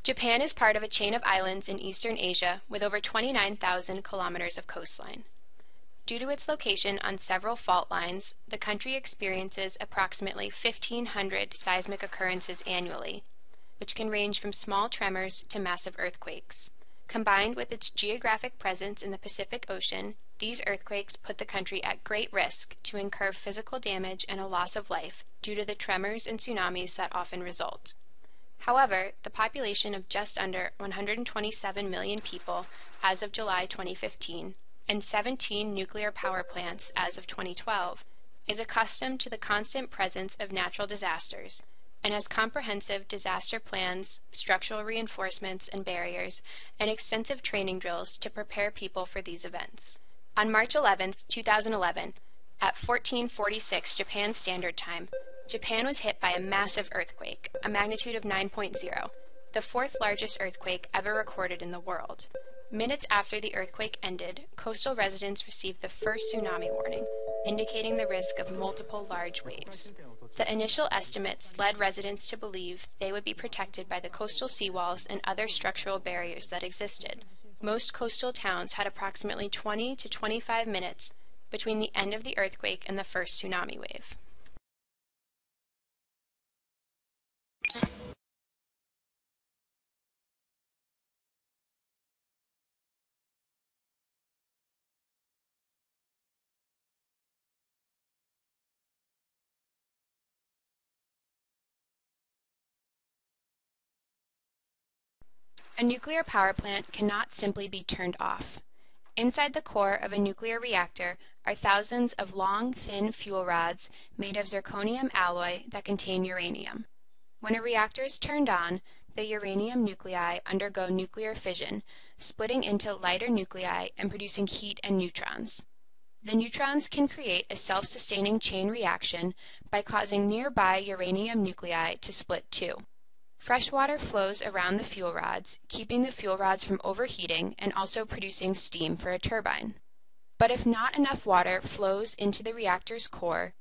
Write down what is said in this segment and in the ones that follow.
Japan is part of a chain of islands in Eastern Asia with over 29,000 kilometers of coastline. Due to its location on several fault lines, the country experiences approximately 1,500 seismic occurrences annually, which can range from small tremors to massive earthquakes. Combined with its geographic presence in the Pacific Ocean, these earthquakes put the country at great risk to incur physical damage and a loss of life due to the tremors and tsunamis that often result. However, the population of just under 127 million people as of July 2015 and 17 nuclear power plants as of 2012 is accustomed to the constant presence of natural disasters and has comprehensive disaster plans, structural reinforcements and barriers, and extensive training drills to prepare people for these events. On March 11, 2011, at 14:46 Japan Standard Time, Japan was hit by a massive earthquake, a magnitude of 9.0, the fourth largest earthquake ever recorded in the world. Minutes after the earthquake ended, coastal residents received the first tsunami warning, indicating the risk of multiple large waves. The initial estimates led residents to believe they would be protected by the coastal seawalls and other structural barriers that existed. Most coastal towns had approximately 20 to 25 minutes between the end of the earthquake and the first tsunami wave. A nuclear power plant cannot simply be turned off. Inside the core of a nuclear reactor are thousands of long, thin fuel rods made of zirconium alloy that contain uranium. When a reactor is turned on, the uranium nuclei undergo nuclear fission, splitting into lighter nuclei and producing heat and neutrons. The neutrons can create a self-sustaining chain reaction by causing nearby uranium nuclei to split too. Fresh water flows around the fuel rods, keeping the fuel rods from overheating and also producing steam for a turbine. But if not enough water flows into the reactor's core,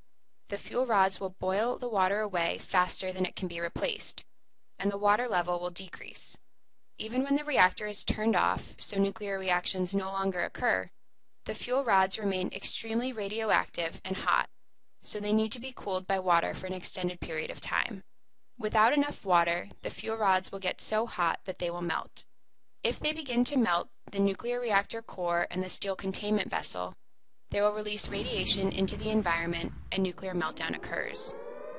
the fuel rods will boil the water away faster than it can be replaced, and the water level will decrease. Even when the reactor is turned off, so nuclear reactions no longer occur, the fuel rods remain extremely radioactive and hot, so they need to be cooled by water for an extended period of time. Without enough water, the fuel rods will get so hot that they will melt. If they begin to melt the nuclear reactor core and the steel containment vessel, they will release radiation into the environment and nuclear meltdown occurs.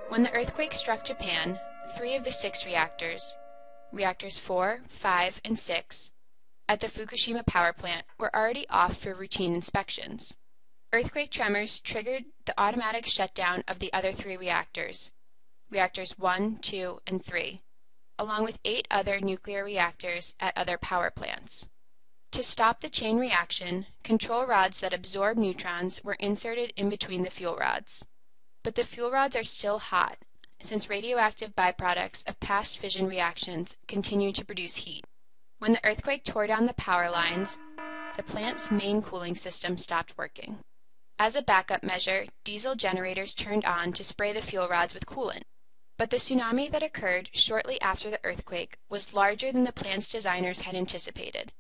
When the earthquake struck Japan, 3 of the 6 reactors, reactors 4, 5, and 6, at the Fukushima power plant were already off for routine inspections. Earthquake tremors triggered the automatic shutdown of the other 3 reactors, reactors 1, 2, and 3, along with 8 other nuclear reactors at other power plants. To stop the chain reaction, control rods that absorb neutrons were inserted in between the fuel rods. But the fuel rods are still hot, since radioactive byproducts of past fission reactions continue to produce heat. When the earthquake tore down the power lines, the plant's main cooling system stopped working. As a backup measure, diesel generators turned on to spray the fuel rods with coolant. But the tsunami that occurred shortly after the earthquake was larger than the plant's designers had anticipated,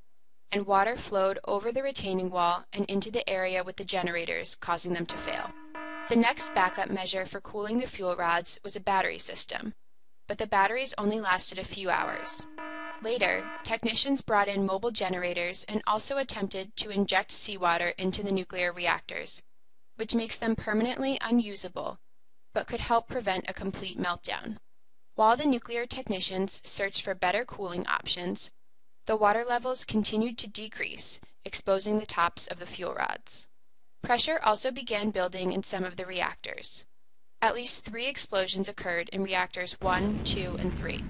and water flowed over the retaining wall and into the area with the generators, causing them to fail. The next backup measure for cooling the fuel rods was a battery system, but the batteries only lasted a few hours. Later, technicians brought in mobile generators and also attempted to inject seawater into the nuclear reactors, which makes them permanently unusable, but could help prevent a complete meltdown. While the nuclear technicians searched for better cooling options, the water levels continued to decrease, exposing the tops of the fuel rods. Pressure also began building in some of the reactors. At least 3 explosions occurred in reactors 1, 2, and 3.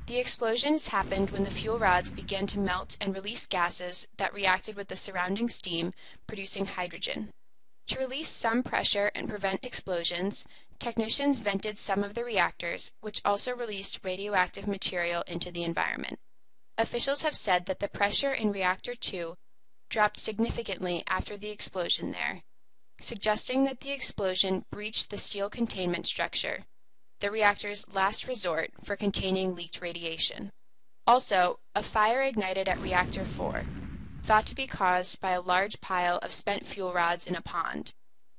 The explosions happened when the fuel rods began to melt and release gases that reacted with the surrounding steam, producing hydrogen. To release some pressure and prevent explosions, technicians vented some of the reactors, which also released radioactive material into the environment. Officials have said that the pressure in Reactor 2 dropped significantly after the explosion there, suggesting that the explosion breached the steel containment structure, the reactor's last resort for containing leaked radiation. Also, a fire ignited at Reactor 4, thought to be caused by a large pile of spent fuel rods in a pond.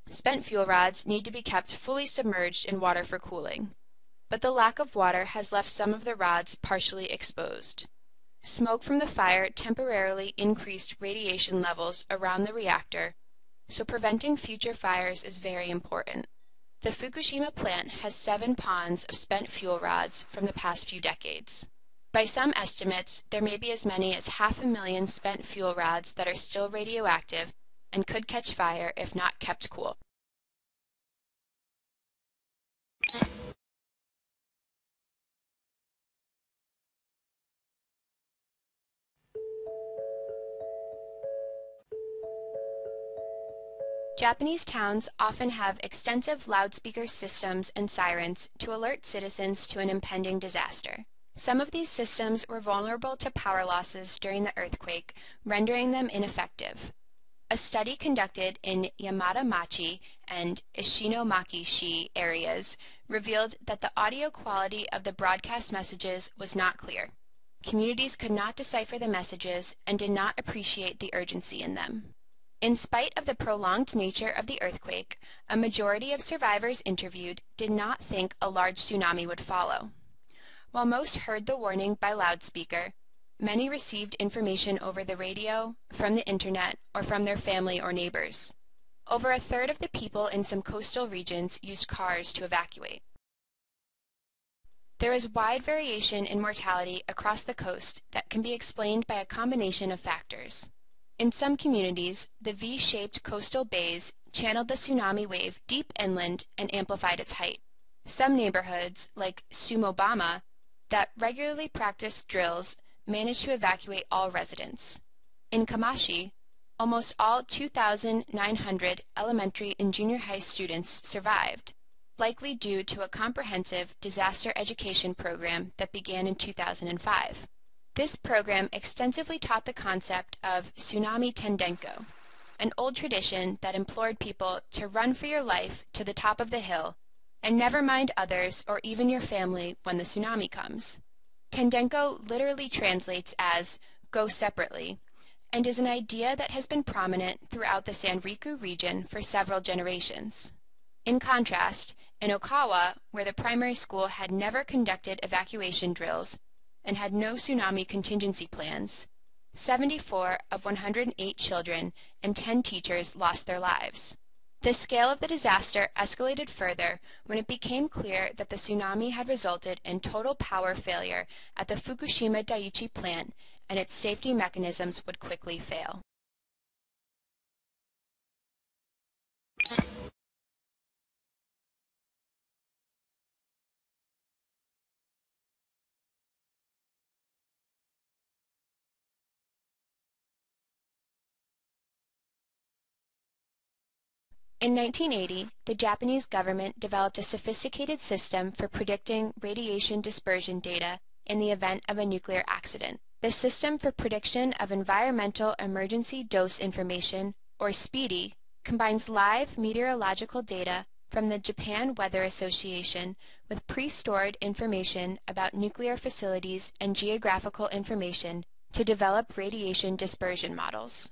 Spent fuel rods need to be kept fully submerged in water for cooling, but the lack of water has left some of the rods partially exposed. Smoke from the fire temporarily increased radiation levels around the reactor, so preventing future fires is very important. The Fukushima plant has 7 ponds of spent fuel rods from the past few decades. By some estimates, there may be as many as 500,000 spent fuel rods that are still radioactive and could catch fire if not kept cool. Japanese towns often have extensive loudspeaker systems and sirens to alert citizens to an impending disaster. Some of these systems were vulnerable to power losses during the earthquake, rendering them ineffective. A study conducted in Yamada-machi and Ishinomaki-shi areas revealed that the audio quality of the broadcast messages was not clear. Communities could not decipher the messages and did not appreciate the urgency in them. In spite of the prolonged nature of the earthquake, a majority of survivors interviewed did not think a large tsunami would follow. While most heard the warning by loudspeaker, many received information over the radio, from the internet, or from their family or neighbors. Over a third of the people in some coastal regions used cars to evacuate. There is wide variation in mortality across the coast that can be explained by a combination of factors. In some communities, the V-shaped coastal bays channeled the tsunami wave deep inland and amplified its height. Some neighborhoods, like Sumobama, that regularly practiced drills managed to evacuate all residents. In Kamashi, almost all 2,900 elementary and junior high students survived, likely due to a comprehensive disaster education program that began in 2005. This program extensively taught the concept of tsunami tendenko, an old tradition that implored people to run for your life to the top of the hill and never mind others or even your family when the tsunami comes. Tendenko literally translates as go separately and is an idea that has been prominent throughout the Sanriku region for several generations. In contrast, in Okawa, where the primary school had never conducted evacuation drills and had no tsunami contingency plans, 74 of 108 children and 10 teachers lost their lives. The scale of the disaster escalated further when it became clear that the tsunami had resulted in total power failure at the Fukushima Daiichi plant and its safety mechanisms would quickly fail. In 1980, the Japanese government developed a sophisticated system for predicting radiation dispersion data in the event of a nuclear accident. The System for Prediction of Environmental Emergency Dose Information, or SPEEDI, combines live meteorological data from the Japan Weather Association with pre-stored information about nuclear facilities and geographical information to develop radiation dispersion models.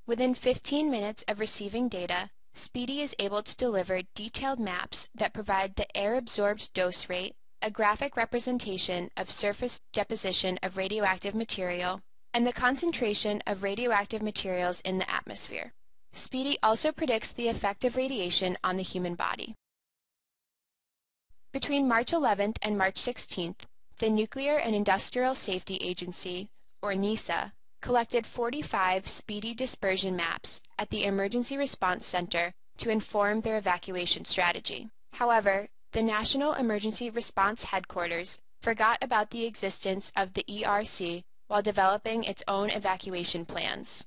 Within 15 minutes of receiving data, SPEEDI is able to deliver detailed maps that provide the air-absorbed dose rate, a graphic representation of surface deposition of radioactive material, and the concentration of radioactive materials in the atmosphere. SPEEDI also predicts the effect of radiation on the human body. Between March 11th and March 16th, the Nuclear and Industrial Safety Agency, or NISA, collected 45 SPEEDI dispersion maps at the Emergency Response Center to inform their evacuation strategy. However, the National Emergency Response Headquarters forgot about the existence of the ERC while developing its own evacuation plans.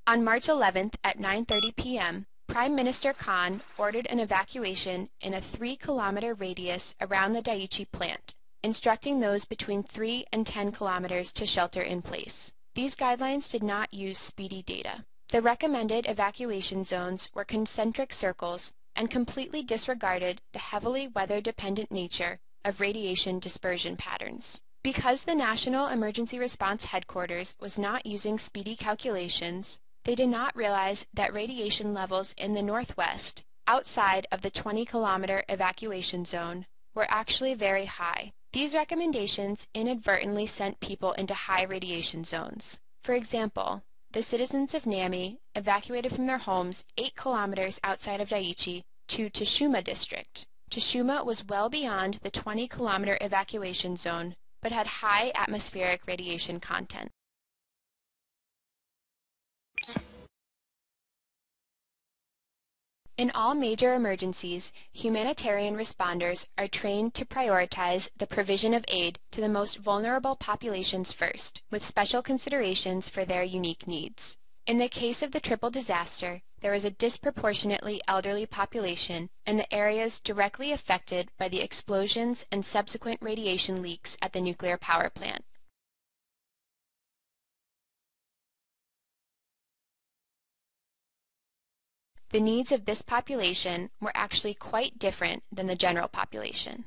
On March 11th at 9:30 p.m., Prime Minister Khan ordered an evacuation in a 3-kilometer radius around the Daiichi plant, instructing those between 3 and 10 kilometers to shelter in place. These guidelines did not use SPEEDI data. The recommended evacuation zones were concentric circles and completely disregarded the heavily weather-dependent nature of radiation dispersion patterns. Because the National Emergency Response Headquarters was not using speedy calculations, they did not realize that radiation levels in the northwest, outside of the 20-kilometer evacuation zone, were actually very high. These recommendations inadvertently sent people into high radiation zones. For example, the citizens of Nami evacuated from their homes 8 kilometers outside of Daiichi to Fukushima district. Fukushima was well beyond the 20-kilometer evacuation zone, but had high atmospheric radiation content. In all major emergencies, humanitarian responders are trained to prioritize the provision of aid to the most vulnerable populations first, with special considerations for their unique needs. In the case of the triple disaster, there was a disproportionately elderly population in the areas directly affected by the explosions and subsequent radiation leaks at the nuclear power plant. The needs of this population were actually quite different than the general population.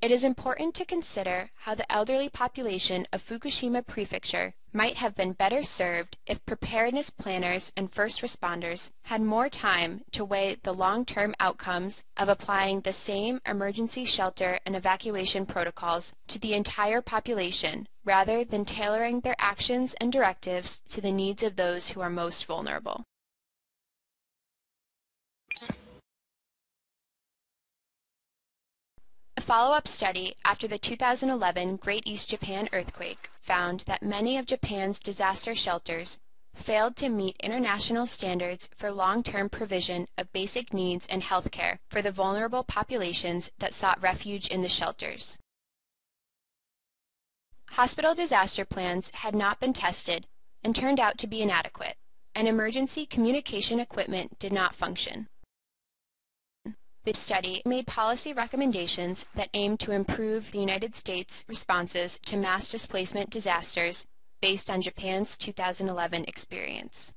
It is important to consider how the elderly population of Fukushima Prefecture might have been better served if preparedness planners and first responders had more time to weigh the long-term outcomes of applying the same emergency shelter and evacuation protocols to the entire population, rather than tailoring their actions and directives to the needs of those who are most vulnerable. A follow-up study after the 2011 Great East Japan earthquake found that many of Japan's disaster shelters failed to meet international standards for long-term provision of basic needs and health care for the vulnerable populations that sought refuge in the shelters. Hospital disaster plans had not been tested and turned out to be inadequate, and emergency communication equipment did not function. The study made policy recommendations that aimed to improve the United States' responses to mass displacement disasters based on Japan's 2011 experience.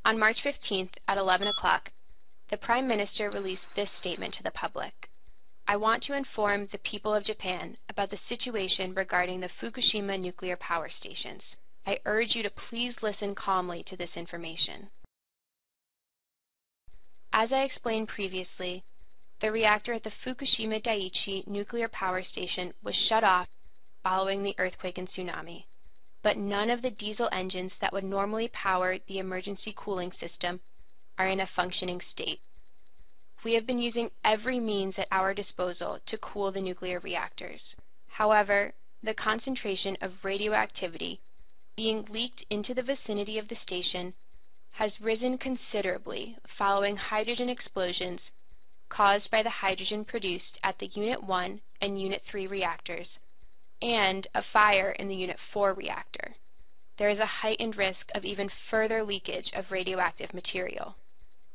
On March 15th at 11 o'clock, the Prime Minister released this statement to the public. I want to inform the people of Japan about the situation regarding the Fukushima nuclear power stations. I urge you to please listen calmly to this information. As I explained previously, the reactor at the Fukushima Daiichi nuclear power station was shut off following the earthquake and tsunami, but none of the diesel engines that would normally power the emergency cooling system are in a functioning state. We have been using every means at our disposal to cool the nuclear reactors. However, the concentration of radioactivity being leaked into the vicinity of the station has risen considerably following hydrogen explosions caused by the hydrogen produced at the Unit 1 and Unit 3 reactors, and a fire in the Unit 4 reactor. There is a heightened risk of even further leakage of radioactive material.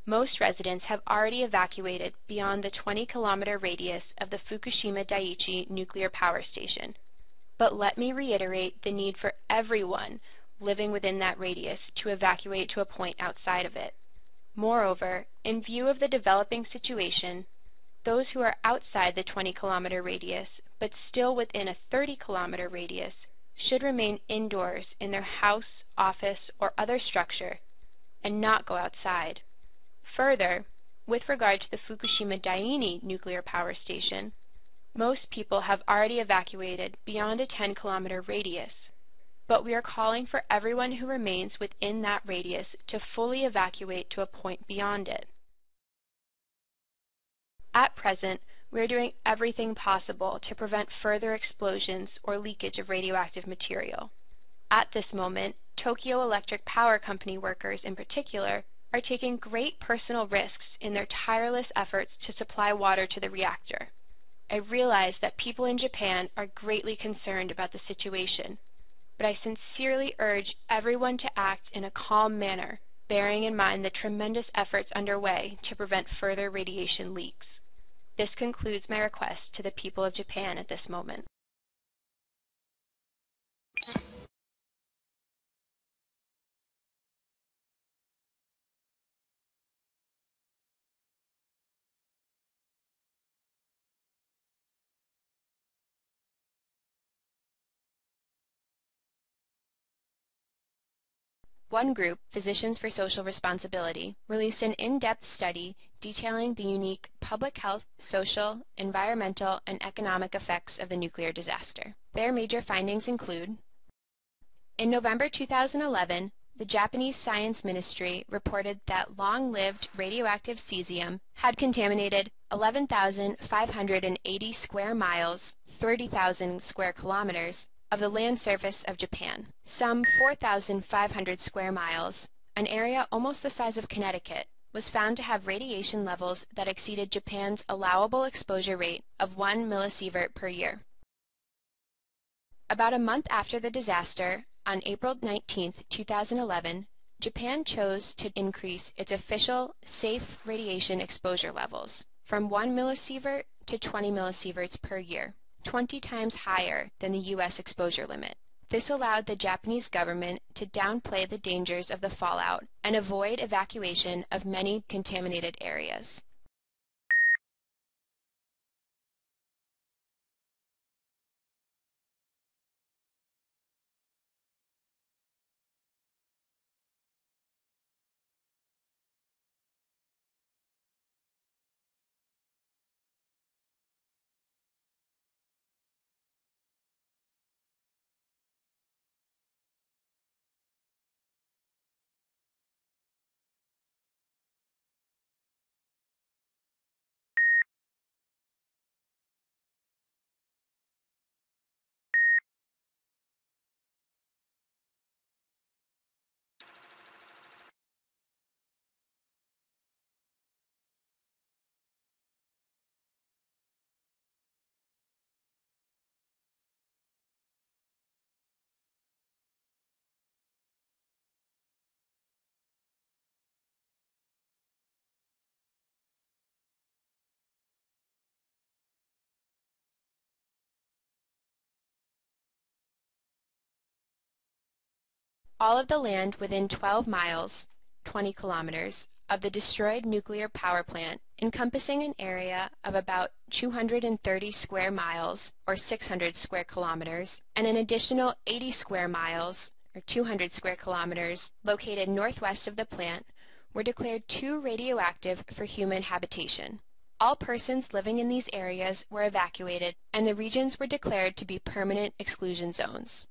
Most residents have already evacuated beyond the 20-kilometer radius of the Fukushima Daiichi nuclear power station. But let me reiterate the need for everyone living within that radius to evacuate to a point outside of it. Moreover, in view of the developing situation, those who are outside the 20-kilometer radius but still within a 30-kilometer radius should remain indoors in their house, office, or other structure and not go outside. Further, with regard to the Fukushima Daiichi nuclear power station, most people have already evacuated beyond a 10-kilometer radius, but we are calling for everyone who remains within that radius to fully evacuate to a point beyond it. At present, we are doing everything possible to prevent further explosions or leakage of radioactive material. At this moment, Tokyo Electric Power Company workers in particular are taking great personal risks in their tireless efforts to supply water to the reactor. I realize that people in Japan are greatly concerned about the situation, but I sincerely urge everyone to act in a calm manner, bearing in mind the tremendous efforts underway to prevent further radiation leaks. This concludes my request to the people of Japan at this moment. One group, Physicians for Social Responsibility, released an in-depth study detailing the unique public health, social, environmental, and economic effects of the nuclear disaster. Their major findings include: in November 2011, the Japanese Science Ministry reported that long-lived radioactive cesium had contaminated 11,580 square miles, 30,000 square kilometers, of the land surface of Japan, some 4,500 square miles, an area almost the size of Connecticut, was found to have radiation levels that exceeded Japan's allowable exposure rate of 1 millisievert per year. About a month after the disaster, on April 19, 2011, Japan chose to increase its official safe radiation exposure levels from 1 millisievert to 20 millisieverts per year, 20 times higher than the U.S. exposure limit. This allowed the Japanese government to downplay the dangers of the fallout and avoid evacuation of many contaminated areas. All of the land within 12 miles, 20 kilometers, of the destroyed nuclear power plant, encompassing an area of about 230 square miles, or 600 square kilometers, and an additional 80 square miles, or 200 square kilometers, located northwest of the plant, were declared too radioactive for human habitation. All persons living in these areas were evacuated, and the regions were declared to be permanent exclusion zones.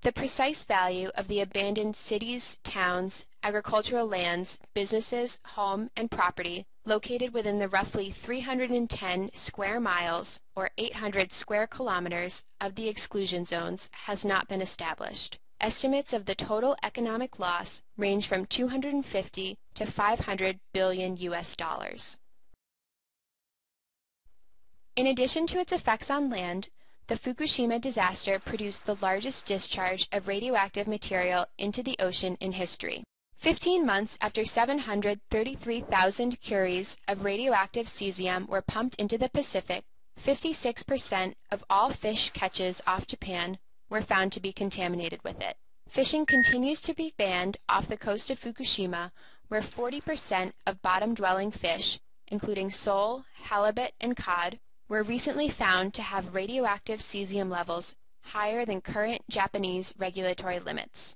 The precise value of the abandoned cities, towns, agricultural lands, businesses, home, and property located within the roughly 310 square miles, or 800 square kilometers, of the exclusion zones has not been established. Estimates of the total economic loss range from 250 to 500 billion US dollars. In addition to its effects on land, the Fukushima disaster produced the largest discharge of radioactive material into the ocean in history. 15 months after 733,000 curies of radioactive cesium were pumped into the Pacific, 56% of all fish catches off Japan were found to be contaminated with it. Fishing continues to be banned off the coast of Fukushima, where 40% of bottom-dwelling fish, including sole, halibut, and cod, were recently found to have radioactive cesium levels higher than current Japanese regulatory limits.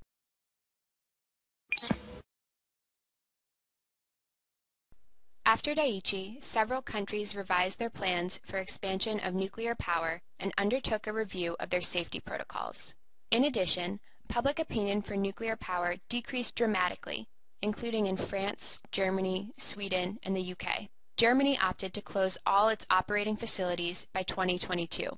After Daiichi, several countries revised their plans for expansion of nuclear power and undertook a review of their safety protocols. In addition, public opinion for nuclear power decreased dramatically, including in France, Germany, Sweden, and the UK. Germany opted to close all its operating facilities by 2022.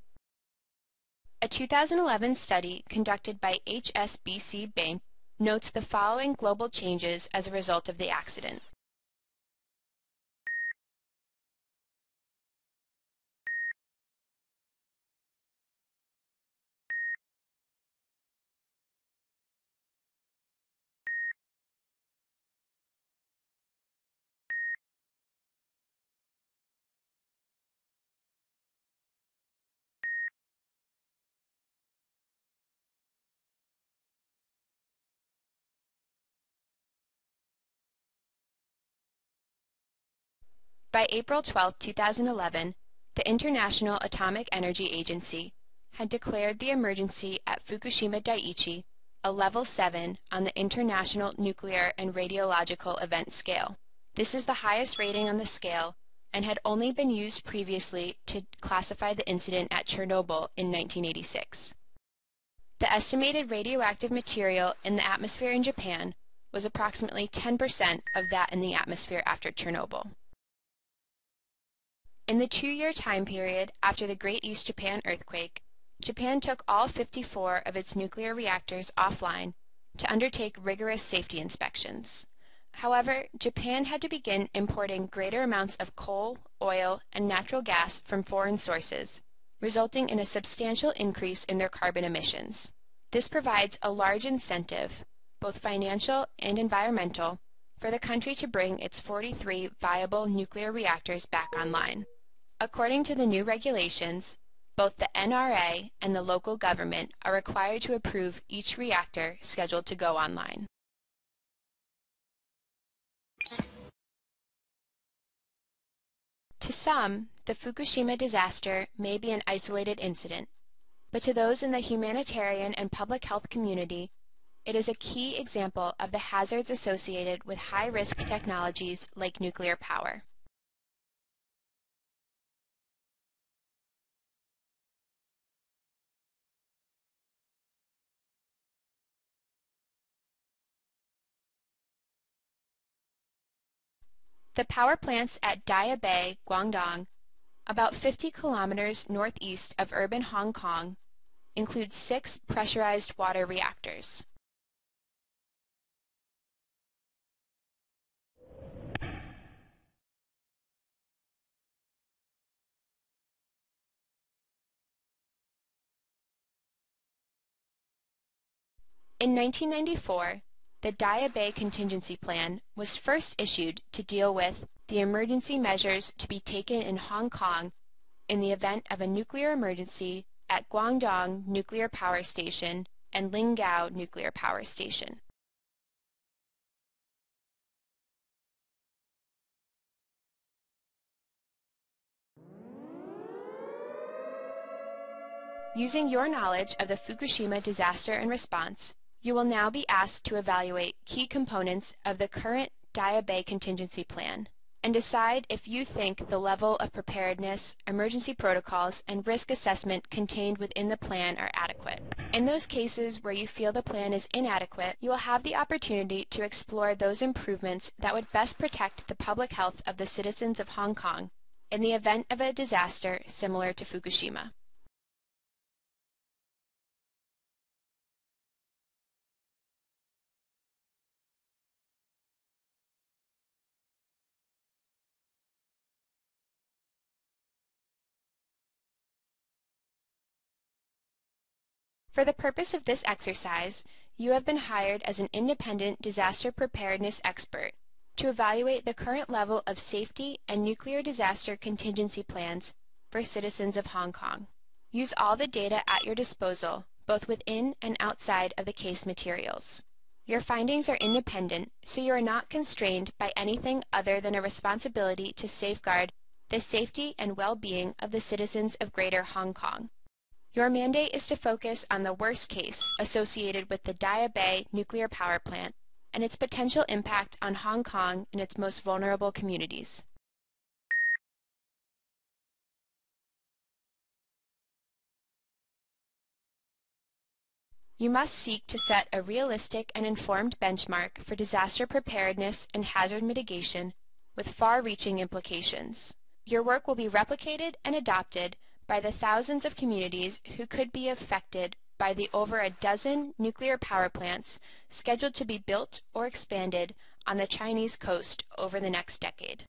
A 2011 study conducted by HSBC Bank notes the following global changes as a result of the accident. By April 12, 2011, the International Atomic Energy Agency had declared the emergency at Fukushima Daiichi a Level 7 on the International Nuclear and Radiological Event Scale. This is the highest rating on the scale and had only been used previously to classify the incident at Chernobyl in 1986. The estimated radioactive material in the atmosphere in Japan was approximately 10% of that in the atmosphere after Chernobyl. In the 2-year time period after the Great East Japan earthquake, Japan took all 54 of its nuclear reactors offline to undertake rigorous safety inspections. However, Japan had to begin importing greater amounts of coal, oil, and natural gas from foreign sources, resulting in a substantial increase in their carbon emissions. This provides a large incentive, both financial and environmental, for the country to bring its 43 viable nuclear reactors back online. According to the new regulations, both the NRA and the local government are required to approve each reactor scheduled to go online. To some, the Fukushima disaster may be an isolated incident, but to those in the humanitarian and public health community, it is a key example of the hazards associated with high-risk technologies like nuclear power. The power plants at Daya Bay, Guangdong, about 50 kilometers northeast of urban Hong Kong, include 6 pressurized water reactors. In 1994, the Daya Bay Contingency Plan was first issued to deal with the emergency measures to be taken in Hong Kong in the event of a nuclear emergency at Guangdong Nuclear Power Station and Linggao Nuclear Power Station. Using your knowledge of the Fukushima disaster and response, you will now be asked to evaluate key components of the current Daya Bay Contingency Plan and decide if you think the level of preparedness, emergency protocols, and risk assessment contained within the plan are adequate. In those cases where you feel the plan is inadequate, you will have the opportunity to explore those improvements that would best protect the public health of the citizens of Hong Kong in the event of a disaster similar to Fukushima. For the purpose of this exercise, you have been hired as an independent disaster preparedness expert to evaluate the current level of safety and nuclear disaster contingency plans for citizens of Hong Kong. Use all the data at your disposal, both within and outside of the case materials. Your findings are independent, so you are not constrained by anything other than a responsibility to safeguard the safety and well-being of the citizens of Greater Hong Kong. Your mandate is to focus on the worst case associated with the Daya Bay nuclear power plant and its potential impact on Hong Kong and its most vulnerable communities. You must seek to set a realistic and informed benchmark for disaster preparedness and hazard mitigation with far-reaching implications. Your work will be replicated and adopted by the thousands of communities who could be affected by the over a dozen nuclear power plants scheduled to be built or expanded on the Chinese coast over the next decade.